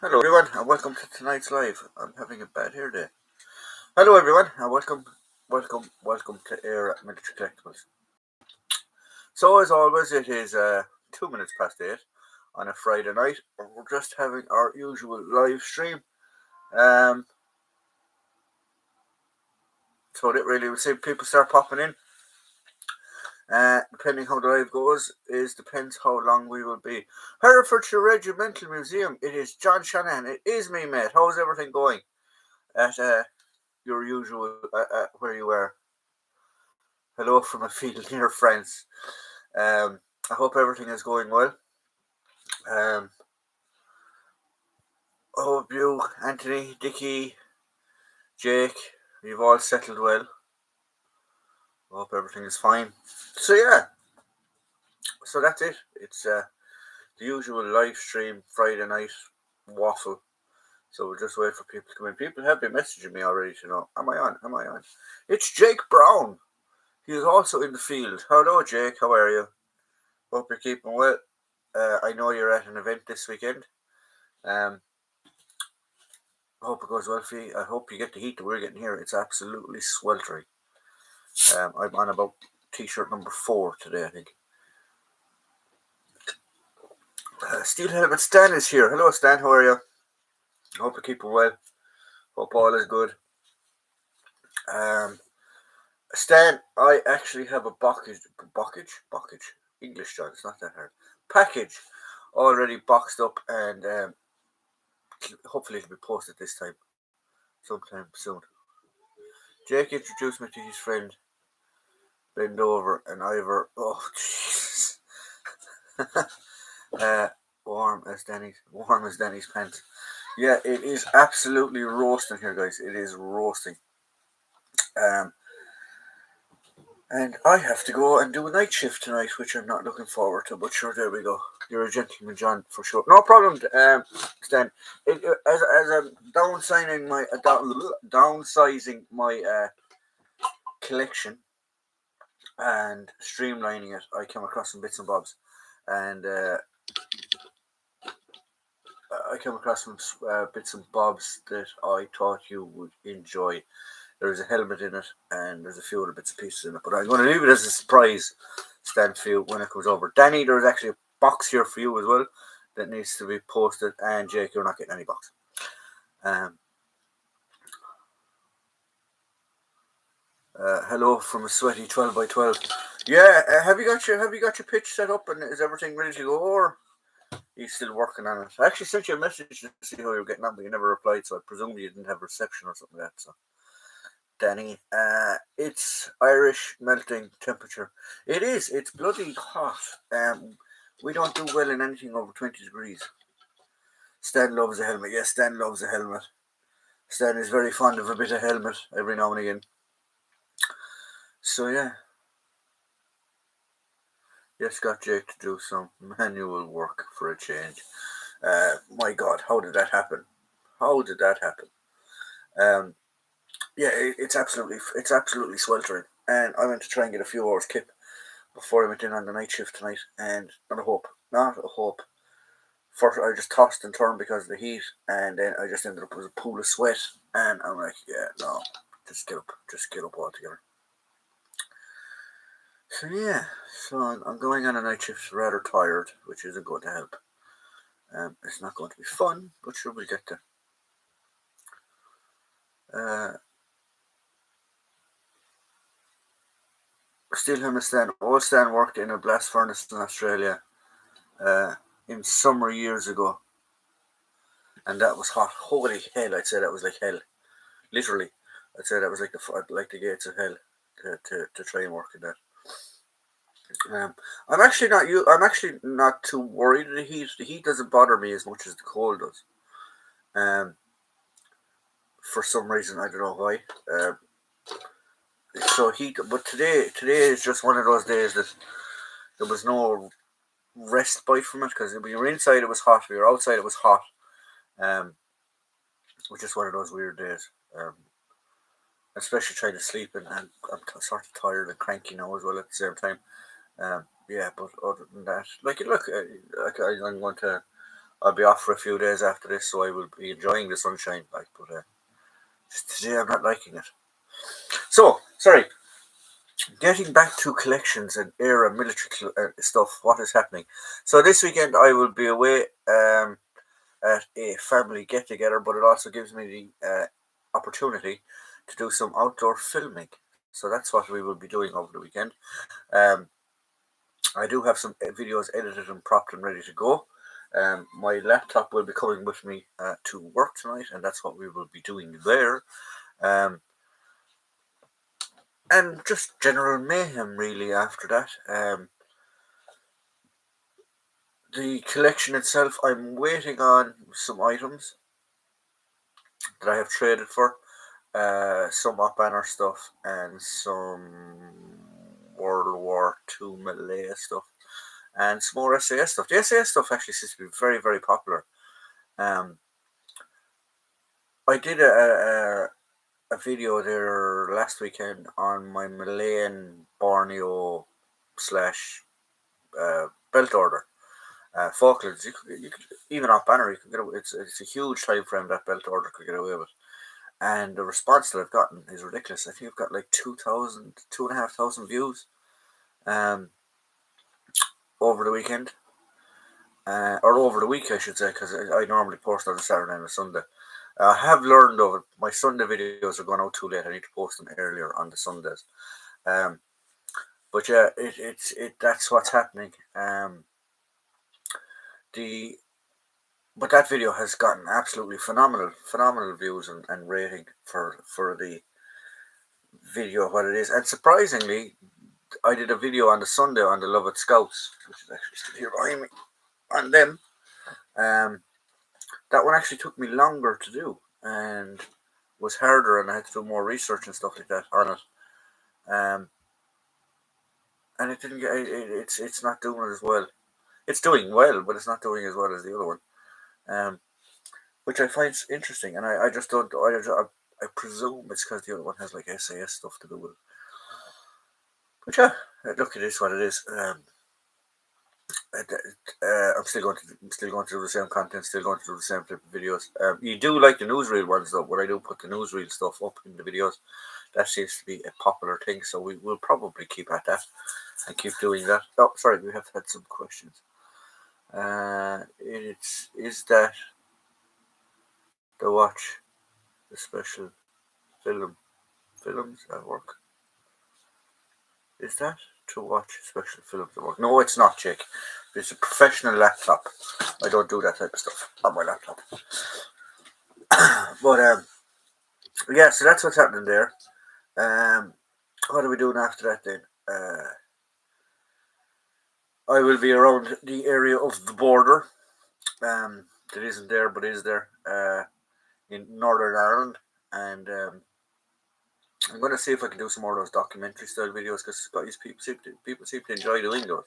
Hello everyone and welcome to tonight's live. I'm having a bad hair day. Hello everyone and welcome to Air at Military Collectibles. So as always it is 2 minutes past 8 on a Friday night. We're just having our usual live stream. So that really we'll see people start popping in. Depending how the live goes, depends how long we will be. Herefordshire Regimental Museum. It is John Shanahan. It is me, mate. How's everything going at your usual where you are? Hello from a field near France. I hope everything is going well. I hope you, Anthony, Dickie, Jake, you've all settled well. I hope everything is fine. So yeah, so that's it. It's the usual live stream Friday night waffle. So we'll just wait for people to come in. People have been messaging me already to know, am I on? It's Jake Brown. He is also in the field. Hello, Jake. How are you? Hope you're keeping well. I know you're at an event this weekend. I hope it goes well for you. I hope you get the heat that we're getting here. It's absolutely sweltering. I'm on about t-shirt number 4 today, I think. Steel Helmet Stan is here. Hello, Stan. How are you? Hope you're keeping well. Hope all is good. Stan, I actually have a package. English, John. It's not that hard. Package already boxed up, and hopefully it'll be posted this time, sometime soon. Jake introduced me to his friend Bend Over and Ivor. Oh, Jesus. Warm as Danny's pants. Yeah, it is absolutely roasting here, guys. It is roasting. And I have to go and do a night shift tonight, which I'm not looking forward to. But sure, there we go. You're a gentleman, John, for sure. No problem, Stan. As I'm downsizing my collection and streamlining it, I came across some bits and bobs, and I came across some bits and bobs that I thought you would enjoy. There's a helmet in it, and there's a few other bits and pieces in it, but I'm going to leave it as a surprise, Stan, for you when it comes over. Danny, there's actually a box here for you as well that needs to be posted, and Jake, you're not getting any box. Hello from a sweaty 12x12. Yeah, have you got your pitch set up, and is everything ready to go, or he's still working on it? I actually sent you a message to see how you're getting on, but you never replied, so I presume you didn't have reception or something like that. So, Danny, it's Irish melting temperature. It is. It's bloody hot. We don't do well in anything over 20 degrees. Stan loves a helmet. Yes, Stan loves a helmet. Stan is very fond of a bit of helmet every now and again. So yeah. Yes, got Jake to do some manual work for a change. My God, how did that happen? Yeah, it's absolutely sweltering, and I went to try and get a few hours kip before I went in on the night shift tonight, and not a hope. First, I just tossed and turned because of the heat, and then I just ended up with a pool of sweat, and I'm like, yeah, no, just get up altogether. So yeah, I'm going on a night shift rather tired, which isn't going to help. It's not going to be fun, but sure, we'll get there. Steel Helmet Stan. Old Stan worked in a blast furnace in Australia in summer years ago, and that was hot. Holy hell! I'd say that was like hell. Literally, I'd say that was like the gates of hell to try and work in that. I'm actually not too worried of the heat. The heat doesn't bother me as much as the cold does. For some reason, I don't know why. So heat, but today is just one of those days that there was no respite from it, because when you were inside it was hot, when you were outside it was hot. Which is one of those weird days. Especially trying to sleep, and I'm sort of tired and cranky now as well at the same time. yeah, but other than that, like, look, I'm going to. I'll be off for a few days after this, so I will be enjoying the sunshine. Like, but just today I'm not liking it. So, sorry. Getting back to collections and era military stuff. What is happening? So this weekend I will be away at a family get together, but it also gives me the opportunity to do some outdoor filming. So that's what we will be doing over the weekend. Um, I do have some videos edited and propped and ready to go. My laptop will be coming with me to work tonight, and that's what we will be doing there. Um, and just general mayhem, really, after that. The collection itself, I'm waiting on some items that I have traded for. Some Up Banner stuff and some World War II Malaya stuff and some more SAS stuff. The SAS stuff actually seems to be very, very popular. Um, I did a video there last weekend on my Malayan Borneo slash belt order. Falklands, you could even off banner, you can get away. It's a huge time frame that belt order could get away with. And the response that I've gotten is ridiculous. I think I've got like 2,000, 2,500 views over the weekend. Or over the week, I should say, because I normally post on a Saturday and a Sunday. I have learned over my Sunday videos are going out too late. I need to post them earlier on the Sundays. Um, but yeah, it's that's what's happening. The But that video has gotten absolutely phenomenal views and rating for the video what it is. And surprisingly, I did a video on the Sunday on the Lovett Scouts, which is actually still here behind me, on them. That one actually took me longer to do and was harder, and I had to do more research and stuff like that on it. And it didn't get it's not doing it as well. It's doing well, but it's not doing as well as the other one. Which I find interesting, and I just don't. I presume it's because the other one has like SAS stuff to do with it. But yeah, look, it is what it is. I'm still going to do the same content, still going to do the same type of videos. You do like the newsreel ones though, when I do put the newsreel stuff up in the videos, that seems to be a popular thing. So we will probably keep at that and keep doing that. Oh, sorry, we have had some questions. Is that to watch the special films at work? Is that to watch special films at work? No, it's not, Jake. It's a professional laptop. I don't do that type of stuff on my laptop. But yeah, so that's what's happening there. What are we doing after that then? I will be around the area of the border. That isn't there, but is there in Northern Ireland, and I'm going to see if I can do some more of those documentary style videos because people seem to enjoy doing those.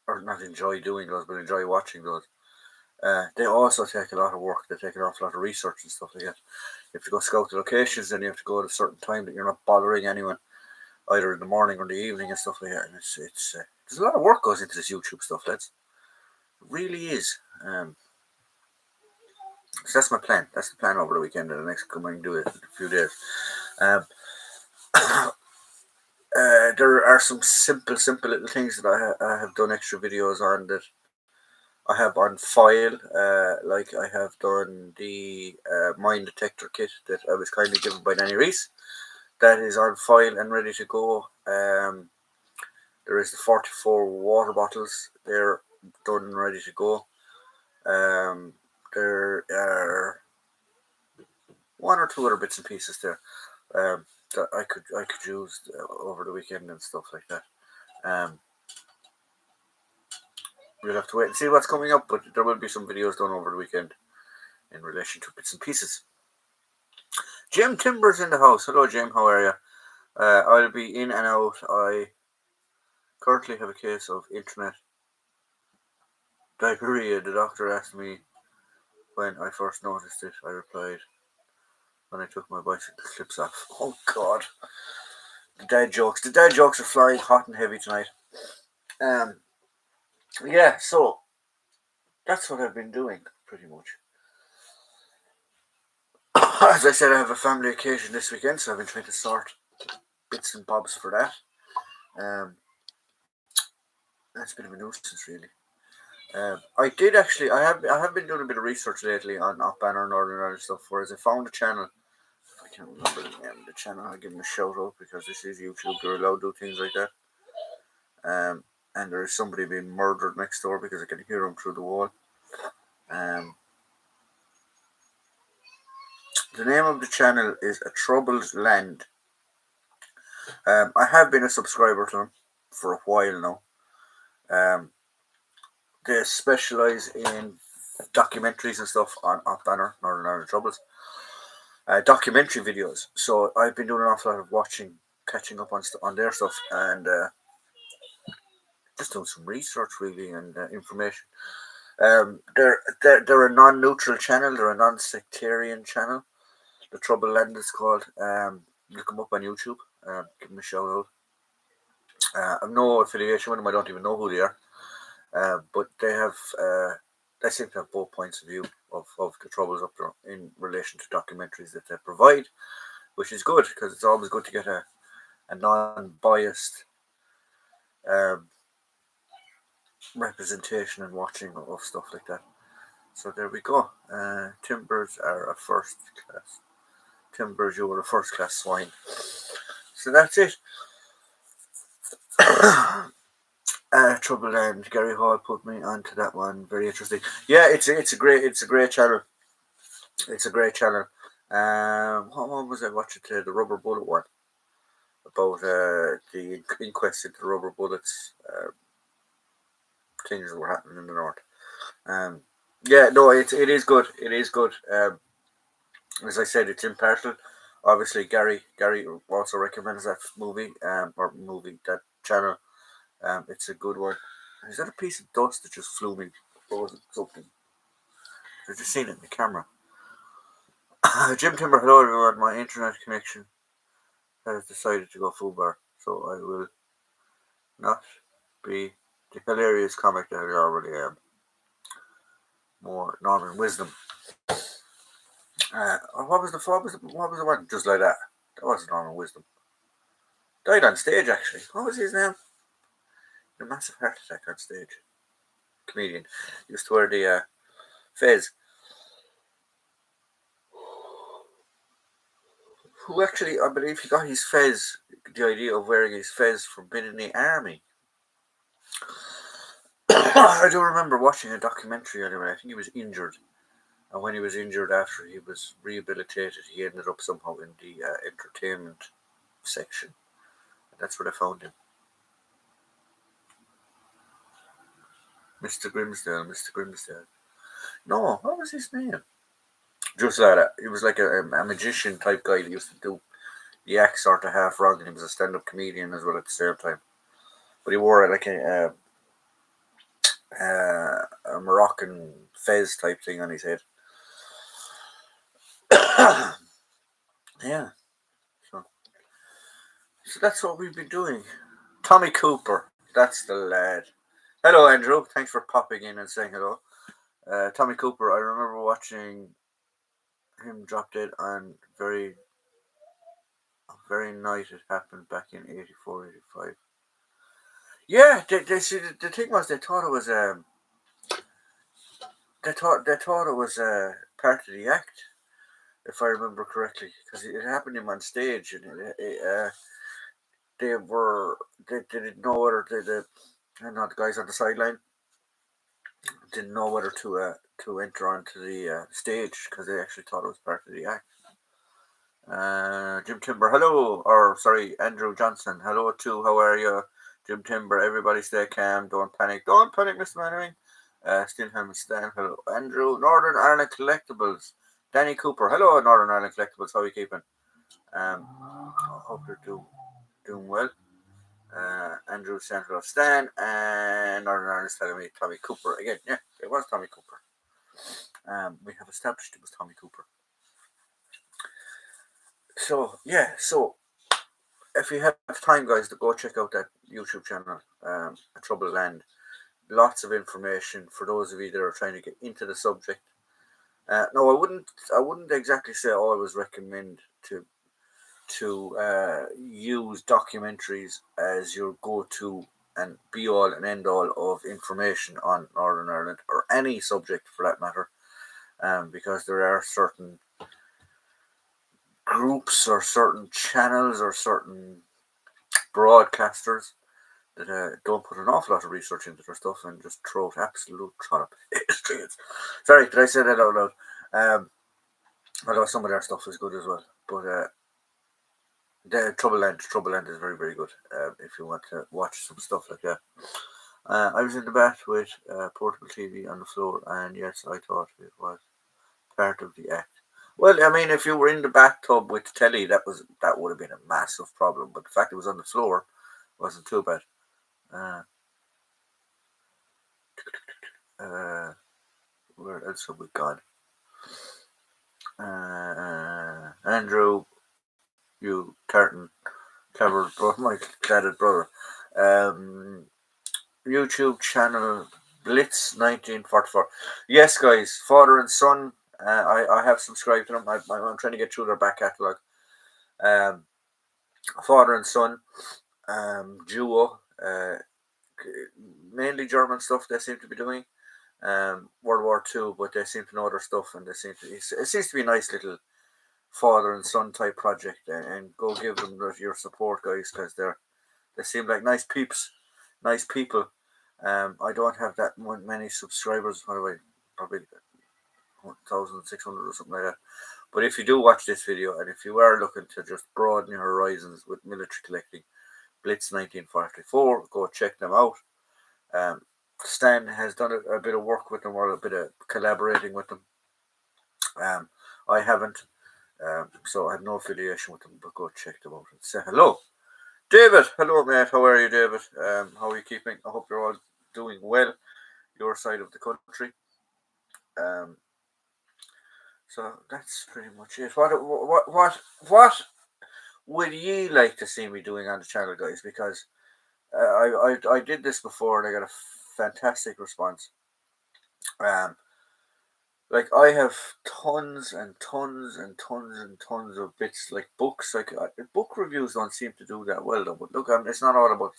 Or not enjoy doing those, but enjoy watching those. They also take a lot of work. They take an awful lot of research and stuff like that. You have to go scout the locations, and you have to go at a certain time that you're not bothering anyone, either in the morning or the evening and stuff like that. And it's there's a lot of work goes into this YouTube stuff, lads. It really is. So that's my plan. That's the plan over the weekend and the next coming do it in a few days. Um, there are some simple little things that I have done extra videos on that I have on file. Like I have done the mine detector kit that I was kindly given by Danny Reese. That is on file and ready to go. There is the 44 water bottles. They're done and ready to go. There are one or two other bits and pieces there that I could use over the weekend and stuff like that. We'll have to wait and see what's coming up, but there will be some videos done over the weekend in relation to bits and pieces. Jim Timbers in the house. Hello, Jim. How are you? I'll be in and out. I currently have a case of internet diarrhea. The doctor asked me when I first noticed it. I replied, when I took my bicycle clips off. Oh, God. The dad jokes. The dad jokes are flying hot and heavy tonight. Yeah, so that's what I've been doing, pretty much. As I said, I have a family occasion this weekend, so I've been trying to sort bits and bobs for that. That's a bit of a nuisance, really. I did actually. I have been doing a bit of research lately on Off Banner Northern Ireland stuff. Whereas I found a channel. I can't remember the name of the channel. I'll give them a shout out because this is YouTube. They're allowed to do things like that. And there is somebody being murdered next door because I can hear him through the wall. The name of the channel is A Troubled Land. I have been a subscriber to them for a while now. They specialise in documentaries and stuff on Off Banner Northern Ireland Troubles. Documentary videos. So I've been doing an awful lot of catching up on their stuff, and just doing some research really and information. They're a non-neutral channel. They're a non-sectarian channel. The Trouble Land is called. Look them up on YouTube. Give them a shout out. I have no affiliation with them. I don't even know who they are. But they seem to have both points of view of the troubles up there in relation to documentaries that they provide, which is good because it's always good to get a non-biased representation and watching of stuff like that. So there we go. Timbers are a first class. Timbers, you were a first class swine. So that's it. Trouble Land. Gary Hall put me onto that one. Very interesting. Yeah, it's a great channel. It's a great channel. What one was I watching today? The Rubber Bullet one about the inquest into the rubber bullets. Things that were happening in the north. Yeah, no, it is good. It is good. As I said, it's impartial. Obviously, Gary also recommends that that channel. It's a good one. Is that a piece of dust that just flew me? Or was it something? I've just seen it in the camera. Jim Timber, hello everyone. My internet connection has decided to go full bar, so I will not be the hilarious comic that I already am. More Norman Wisdom. What was the one? Just like that. That wasn't Norman Wisdom. Died on stage actually. What was his name? A massive heart attack on stage. Comedian. Used to wear the fez. Who actually, I believe he got his fez, the idea of wearing his fez from being in the army. I do remember watching a documentary anyway. I think he was injured. And when he was injured after he was rehabilitated, he ended up somehow in the entertainment section. And that's where they found him. Mr. Grimsdale. No, what was his name? Just like that. He was like a magician type guy that used to do the act sort of half wrong, and he was a stand-up comedian as well at the same time. But he wore like a Moroccan fez type thing on his head. Yeah. So that's what we've been doing. Tommy Cooper, that's the lad. Hello, Andrew. Thanks for popping in and saying hello. Tommy Cooper, I remember watching him drop dead on very night it happened back in 84, 85. Yeah, the thing was they thought it was part of the act, if I remember correctly, because it happened to him on stage, and they didn't know whether the guys on the sideline didn't know whether to enter onto the stage because they actually thought it was part of the act. Jim Timber, hello, or sorry, Andrew Johnson, hello too. How are you, Jim Timber? Everybody stay calm. Don't panic, Mr. Mannering. Stinham Stan, hello, Andrew. Northern Ireland Collectibles, Danny Cooper, hello, Northern Ireland Collectibles. How are you keeping? I hope you're doing well. Andrew Central Stan and Northern Ireland is telling me Tommy Cooper again. Yeah, it was Tommy Cooper. We have established it was Tommy Cooper. So yeah, if you have time, guys, to go check out that YouTube channel, A Troubled Land. Lots of information for those of you that are trying to get into the subject. No, I wouldn't exactly say I always recommend to use documentaries as your go-to and be-all and end-all of information on Northern Ireland, or any subject for that matter, because there are certain groups or certain channels or certain broadcasters that don't put an awful lot of research into their stuff and just throw absolute trollop. Sorry, did I say that out loud? Although some of their stuff is good as well, but the Troubled Land is very, very good. If you want to watch some stuff like that. I was in the bath with portable TV on the floor, and yes, I thought it was part of the act. Well, I mean, if you were in the bathtub with the telly, that would have been a massive problem. But the fact it was on the floor wasn't too bad. Where else have we gone? Andrew, you tartan, clever brother, my cladded brother. YouTube channel Blitz 1944. Yes, guys, father and son. I have subscribed to them. I'm trying to get through their back catalogue. Father and son, duo. Mainly German stuff they seem to be doing. World War II, but they seem to know their stuff, and it seems to be a nice little father and son type project. And go give them your support, guys, because they seem like nice peeps, nice people. I don't have that many subscribers. By the way, probably 1,600 or something like that. But if you do watch this video, and if you are looking to just broaden your horizons with military collecting, Blitz 1944, go check them out. Stan has done a bit of work with them, or a bit of collaborating with them. I haven't, so I have no affiliation with them, but go check them out and say hello. David, hello mate, how are you, David? How are you keeping? I hope you're all doing well, your side of the country. So that's pretty much it. What would you like to see me doing on the channel, guys? Because I did this before and I got a fantastic response. Like, I have tons and tons and tons and tons of bits, like books. Like, book reviews don't seem to do that well, though. But look, it's not all about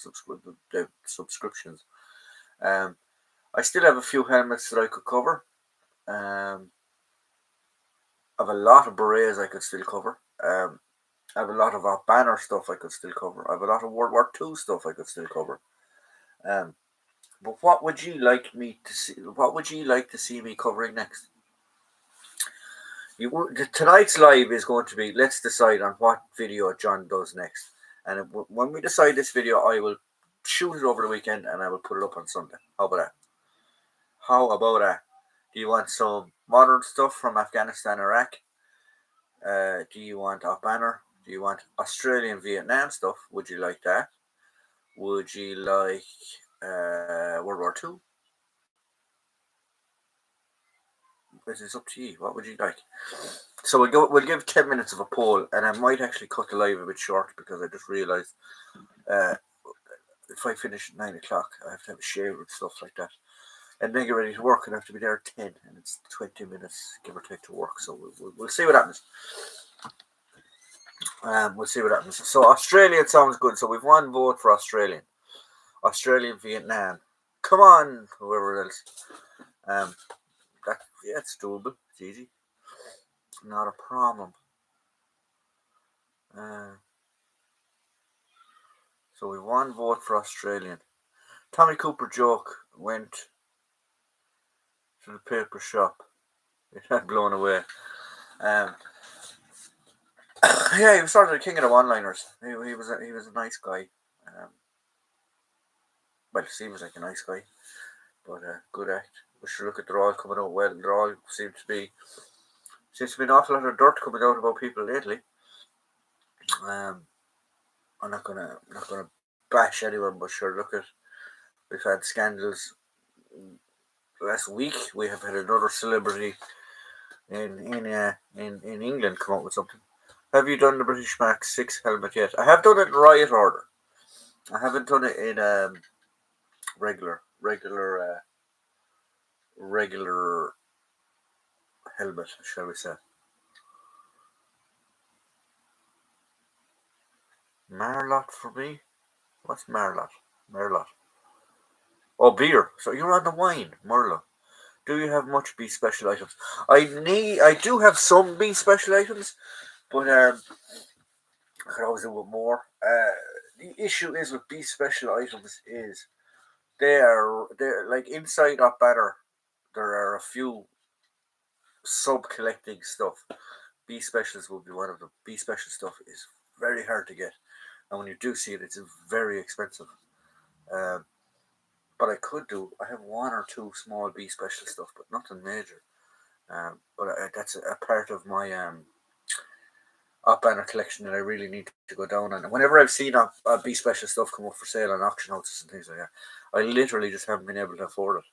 the subscriptions. I still have a few helmets that I could cover. I have a lot of berets I could still cover. I have a lot of banner stuff I could still cover. I have a lot of World War II stuff I could still cover. But what would you like me to see? What would you like to see me covering next? Tonight's live is going to be, let's decide on what video John does next. And when we decide this video, I will shoot it over the weekend and I will put it up on Sunday. How about that? Do you want some modern stuff from Afghanistan, Iraq? Do you want a banner? Do you want Australian, Vietnam stuff? Would you like that? Would you like World War II? This is up to you. What would you like? So we'll give 10 minutes of a poll, and I might actually cut the live a bit short because I just realised if I finish at 9 o'clock, I have to have a shave and stuff like that, and then get ready to work, and I have to be there at 10, and it's 20 minutes give or take to work. So we'll see what happens. We'll see what happens. So Australia sounds good. So we've one vote for Australian, Vietnam. Come on, whoever else. It's doable. It's easy. Not a problem. So we one vote for Australian. Tommy Cooper joke went to the paper shop. It had blown away. Yeah, he was sort of the king of the one-liners. He was a nice guy. Well, he seems like a nice guy, but good act. We should look at they're all coming out well. They're all seems to be an awful lot of dirt coming out about people lately. I'm not gonna bash anyone, but sure, we've had scandals. Last week we have had another celebrity in England come out with something. Have you done the British Mark 6 helmet yet? I have done it in riot order. I haven't done it in regular helmet, shall we say. Marlot for me? What's Marlot? Merlot. Oh, beer. So you're on the wine, Merlot. Do you have much B special items? I do have some B special items, but I could always do with more. The issue is with B special items is they're like inside that banner. There are a few sub collecting stuff. B specials will be one of them. B special stuff is very hard to get, and when you do see it, it's very expensive. Um, but I have one or two small B special stuff, but nothing major. But that's a part of my up banner collection that I really need to go down on. And whenever I've seen a B special stuff come up for sale on auction houses and things like that, I literally just haven't been able to afford it.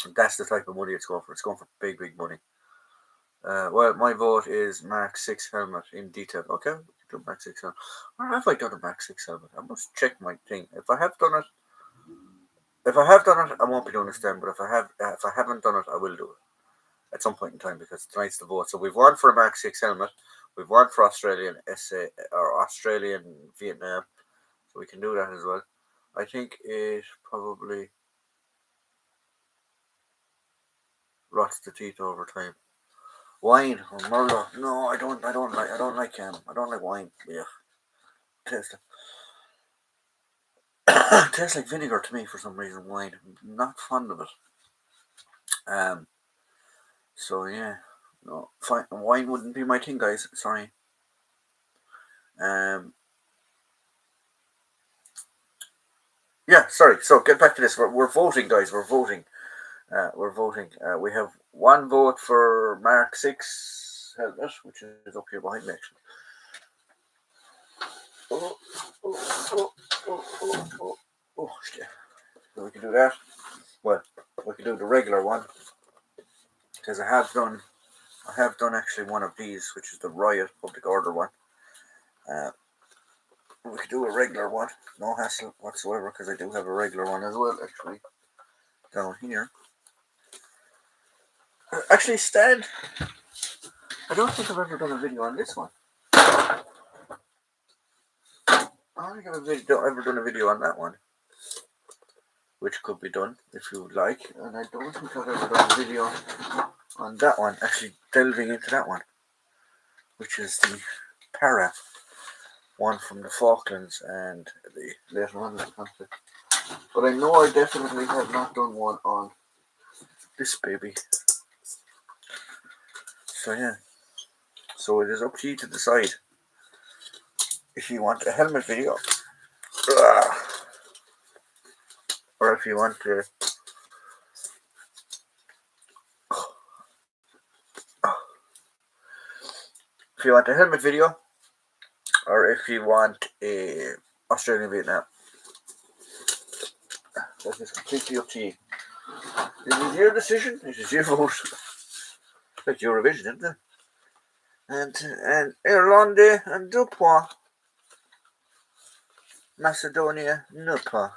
And that's the type of money it's going for. It's going for big, big money. Well, my vote is Mark 6 helmet in detail. Okay, we can do Mark 6 helmet. Or have I done a Mark 6 helmet? I must check my thing. If I have done it, I won't be doing this then. But if I haven't done it, I will do it at some point in time because tonight's the vote. So we've won for a Mark 6 helmet. We've won for Australian SA or Australian Vietnam. So we can do that as well. I think it probably rots the teeth over time. Wine or Merlot? No, I don't like wine. Yeah, tastes tastes like vinegar to me for some reason. Wine, I'm not fond of it. So yeah, no, fine. Wine wouldn't be my thing, guys. Sorry. Yeah, sorry. So get back to this. We're voting, guys. We're voting. We have one vote for Mark 6 helmet, which is up here behind me, actually. Oh, shit. So we can do that. Well, we can do the regular one because I have done actually one of these, which is the Riot Public Order one. We could do a regular one, no hassle whatsoever, because I do have a regular one as well, actually, down here. Actually, Stan, I don't think I've ever done a video on this one. I don't think I've ever done a video on that one, which could be done if you would like. And I don't think I've ever done a video on that one, actually delving into that one, which is the Para one from the Falklands and the later on in the conflict. But I know I definitely have not done one on this baby. So yeah. So it is up to you to decide if you want a helmet video or if you want to a helmet video or if you want a Australian Vietnam. That is completely up to you. This is your decision. This is your vote. It's like Eurovision, isn't it? And Irlande and Dupont. Macedonia, Nupa.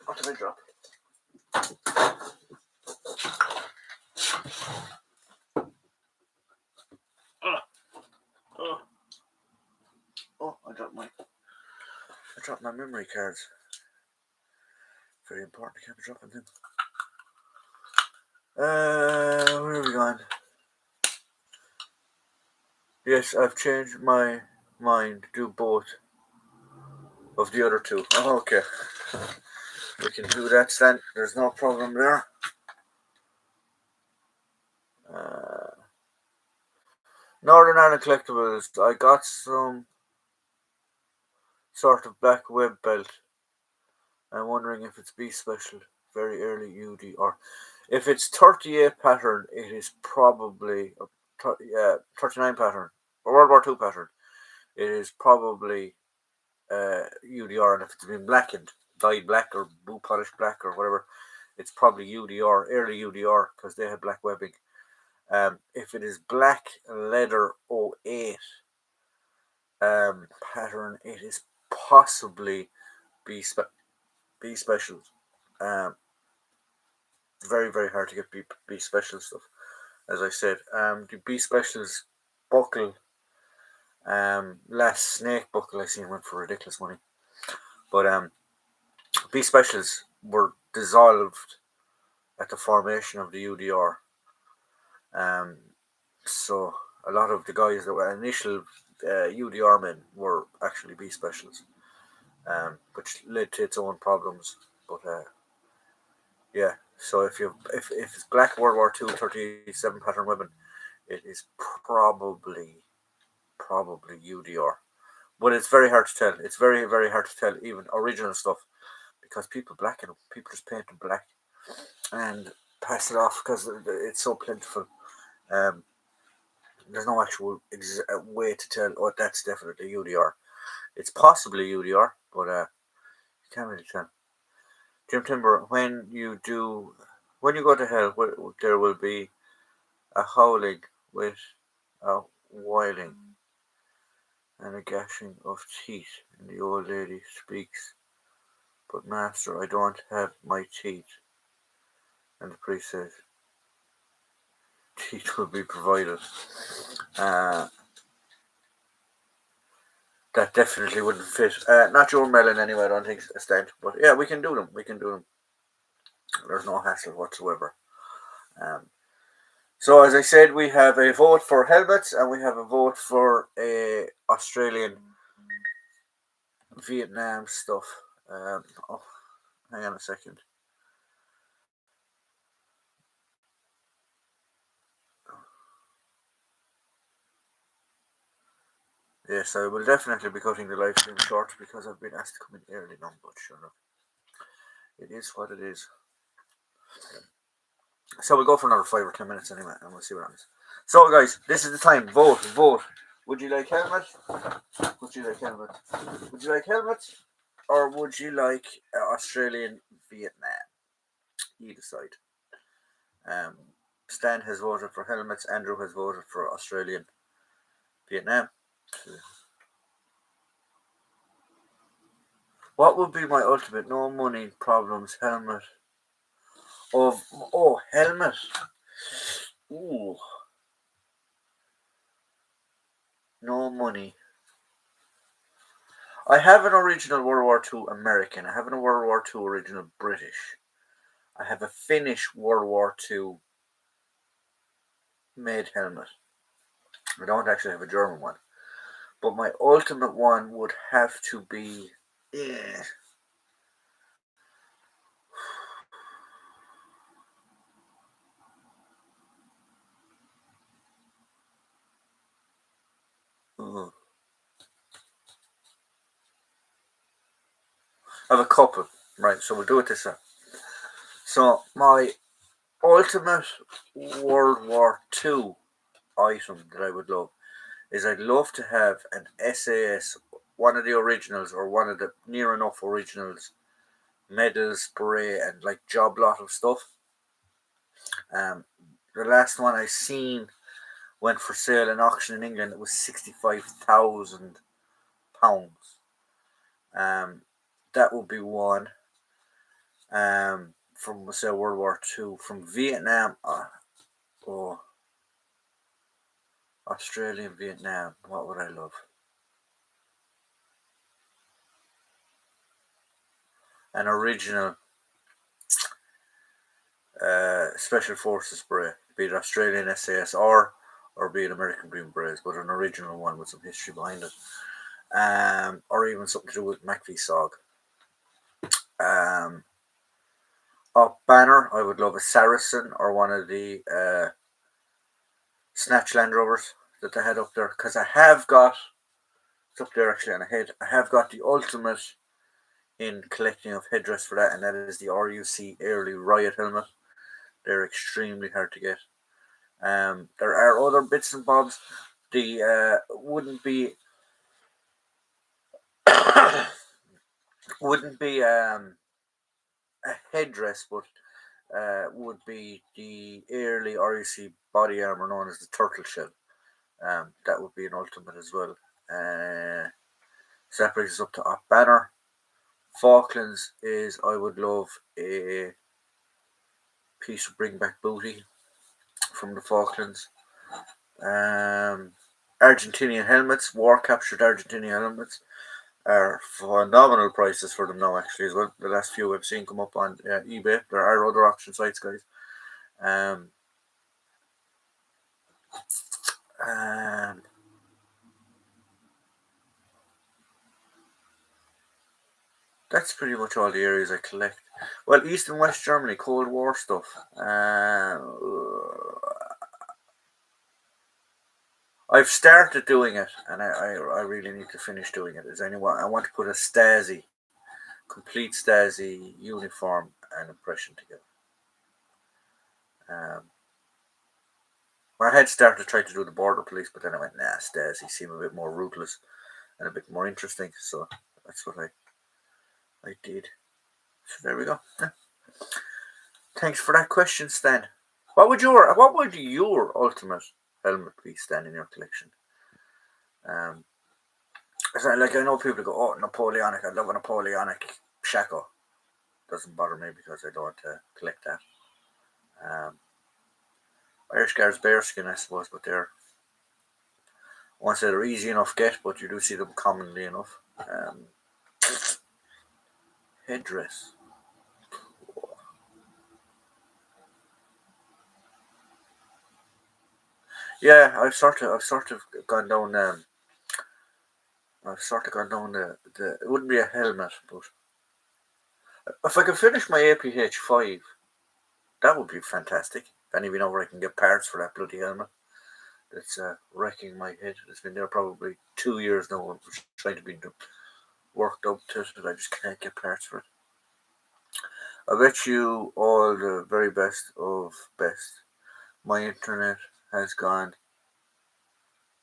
What did I drop? I dropped my memory cards. Very important, I can't be dropping them. Where are we going? Yes, I've changed my mind to do both of the other two. Oh, okay. We can do that then. There's no problem there. Northern Ireland Collectibles. I got some sort of black web belt. I'm wondering if it's B special, very early UD, or if it's 38 pattern, it is probably 39 pattern or World War II pattern. It is probably UDR, and if it's been blackened, dyed black or blue polished black or whatever, it's probably UDR, early UDR, because they have black webbing. If it is black leather 08 pattern, it is possibly B specials. Very, very hard to get B special stuff. As I said, the B specials buckle, last snake buckle I seen went for ridiculous money. But B specials were dissolved at the formation of the UDR. So a lot of the guys that were initial UDR men were actually B specials, which led to its own problems. But yeah, so if it's black World War II 37 pattern weapon, it is probably UDR. But it's very hard to tell. It's very, very hard to tell even original stuff, because people blacken them. People just paint them black and pass it off because it's so plentiful. There's no actual way to tell, oh, that's definitely UDR. It's possibly UDR, but you can't really tell. Jim Timber, when you go to hell, there will be a howling with a wailing and a gashing of teeth, and the old lady speaks, but master, I don't have my teeth. And the priest says, teeth will be provided. That definitely wouldn't fit. Not your melon anyway, I don't think, Stan. But yeah, we can do them. There's no hassle whatsoever. So as I said, we have a vote for helmets and we have a vote for a Australian Vietnam stuff. Hang on a second. Yes, I will definitely be cutting the live stream short because I've been asked to come in early now, but sure enough. It is what it is. So we'll go for another 5 or 10 minutes anyway, and we'll see what happens. So guys, this is the time. Vote. Would you like helmet? Would you like helmets? Or would you like Australian Vietnam? You decide. Stan has voted for helmets. Andrew has voted for Australian Vietnam. What would be my ultimate? No money, problems, helmet. Helmet. Ooh. No money. I have an original World War II American. I have a World War II original British. I have a Finnish World War II made helmet. I don't actually have a German one. But my ultimate one would have to be... Yeah. I have a couple. Right, so we'll do it this way. So my ultimate World War II item that I would love is I'd love to have an SAS, one of the originals or one of the near enough originals, medal spray and like job lot of stuff. The last one I seen went for sale in auction in England. It was £65,000. That would be one. From say World War II, from Vietnam. Australian Vietnam. What would I love? An original Special Forces spray, be it Australian SAS or be it American Green Berets, but an original one with some history behind it. Or even something to do with MacV-SOG. Banner, I would love a Saracen or one of the Snatch Land Rovers that they had up there, because I have got, it's up there actually on a head, I have got the ultimate in collecting of headdress for that, and that is the RUC Early Riot helmet. They're extremely hard to get. There are other bits and bobs. The wouldn't be Wouldn't be a headdress, but would be the early REC body armor known as the turtle shell. That would be an ultimate as well. So that brings us up to Op Banner. Falklands is, I would love a piece of bring back booty from the Falklands. Argentinian helmets, war captured Argentinian helmets are phenomenal prices for them now, actually, as well. The last few I've seen come up on eBay. There are other auction sites, guys. That's pretty much all the areas I collect. Well, East and West Germany, Cold War stuff. I've started doing it, and I really need to finish doing it. I want to put a Stasi, complete Stasi uniform and impression together. I had started to try to do the border police, but then I went, nah, Stasi seem a bit more ruthless and a bit more interesting. So that's what I did. So there we go. Yeah. Thanks for that question, Stan. What would your ultimate helmet be, Stan, in your collection? Like, I know people go, oh, Napoleonic. I love a Napoleonic Shako. Doesn't bother me because I don't collect that. Irish Guards bearskin, I suppose, but they're easy enough to get, but you do see them commonly enough. Headdress. Yeah, I've sort of gone down. I've sort of gone down the. It wouldn't be a helmet, but if I could finish my APH5, that would be fantastic. If any of you know where I can get parts for that bloody helmet, it's wrecking my head. It's been there probably 2 years now. I'm trying to be worked up to it, and I just can't get parts for it. I bet you all the very best of best. My internet has gone.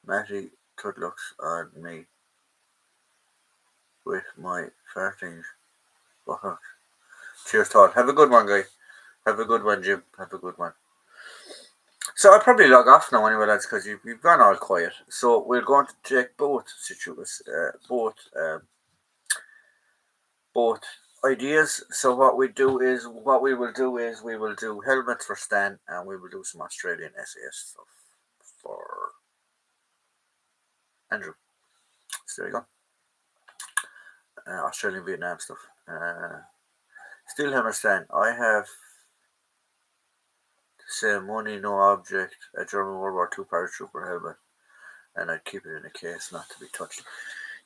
Matty Tudlocks on me with my farting buttocks. Cheers, Todd. Have a good one, guy. Have a good one, Jim. Have a good one. So I'll probably log off now anyway, lads, because you've gone all quiet. So we're going to check both ideas. So what we will do is we will do helmets for Stan, and we will do some Australian SAS stuff for Andrew. So there you go. Australian Vietnam stuff. Steelhammer Stan. I have say money, no object, a German World War II paratrooper helmet, and I'd keep it in a case not to be touched.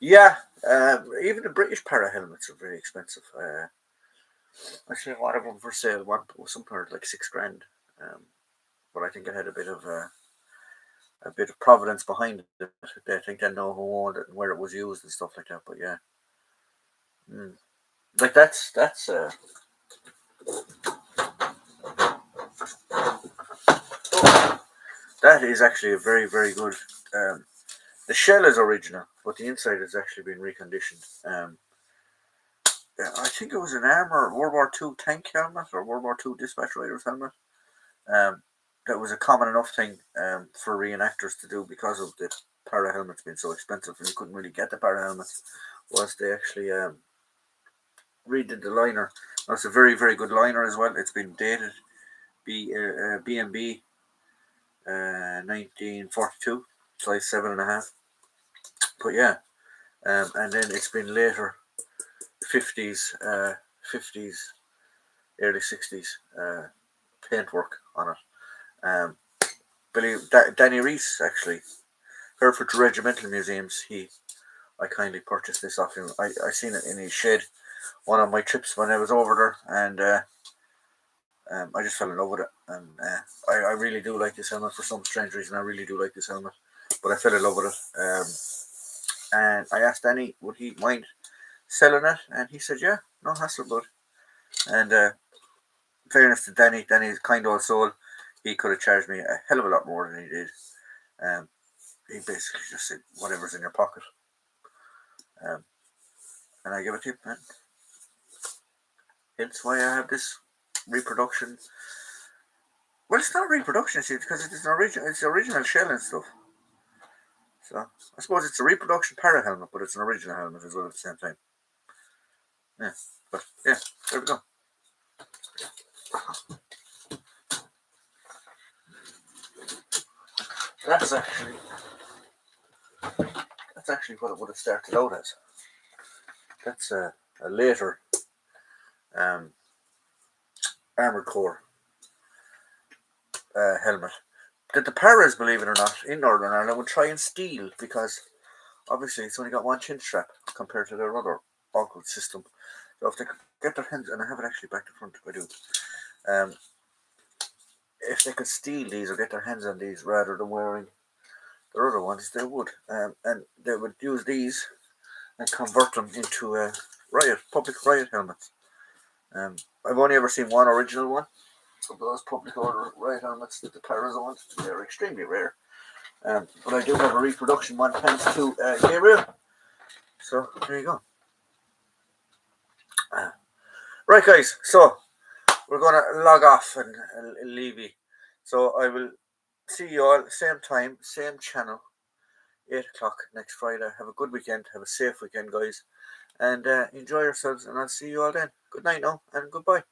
Yeah, even the British para helmets are very expensive. I seen one of them for sale. One was somewhere like $6,000, but I think it had a bit of providence behind it. I think they know who owned it and where it was used and stuff like that. But yeah, like that's that is actually a very, very good. The shell is original, but the inside has actually been reconditioned. I think it was an armor World War II tank helmet or World War II dispatch riders helmet. That was a common enough thing for reenactors to do because of the para helmets being so expensive, and you couldn't really get the para helmets. Was they actually redid the liner? That's a very, very good liner as well. It's been dated, B&B 1942, size 7.5. But yeah, and then it's been later 50s, early 60s paintwork on it. Believe that Danny Reese, actually, Hereford Regimental Museums, I kindly purchased this off him. I seen it in his shed one of my trips when I was over there, and I just fell in love with it. And I really do like this helmet for some strange reason. I really do like this helmet, but I fell in love with it. And I asked Danny, would he mind selling it? And he said, yeah, no hassle, bud. And fairness to Danny's kind old soul, he could have charged me a hell of a lot more than he did. He basically just said, whatever's in your pocket. and I give a tip, man. Hence why I have this reproduction. Well, it's not reproduction, see, because it's original shell and stuff. So I suppose it's a reproduction para helmet, but it's an original helmet as well at the same time. Yeah, but yeah, there we go. That's actually what it would have started out as. That's a later armored core helmet that the paras, believe it or not, in Northern Ireland would try and steal because obviously it's only got one chin strap compared to their other buckled system. So if they could get their hands, and I have it actually back to front if I do, if they could steal these or get their hands on these rather than wearing their other ones, they would, and they would use these and convert them into public riot helmets. I've only ever seen one original one of those public order riot helmets that the paras owned. They're extremely rare. But I do have a reproduction one thanks to Gabriel. So there you go. Right, guys. So we're gonna log off and leave you. So I will see you all same time, same channel, 8 o'clock next Friday. Have a good weekend. Have a safe weekend, guys, and enjoy yourselves. And I'll see you all then. Good night now, and goodbye.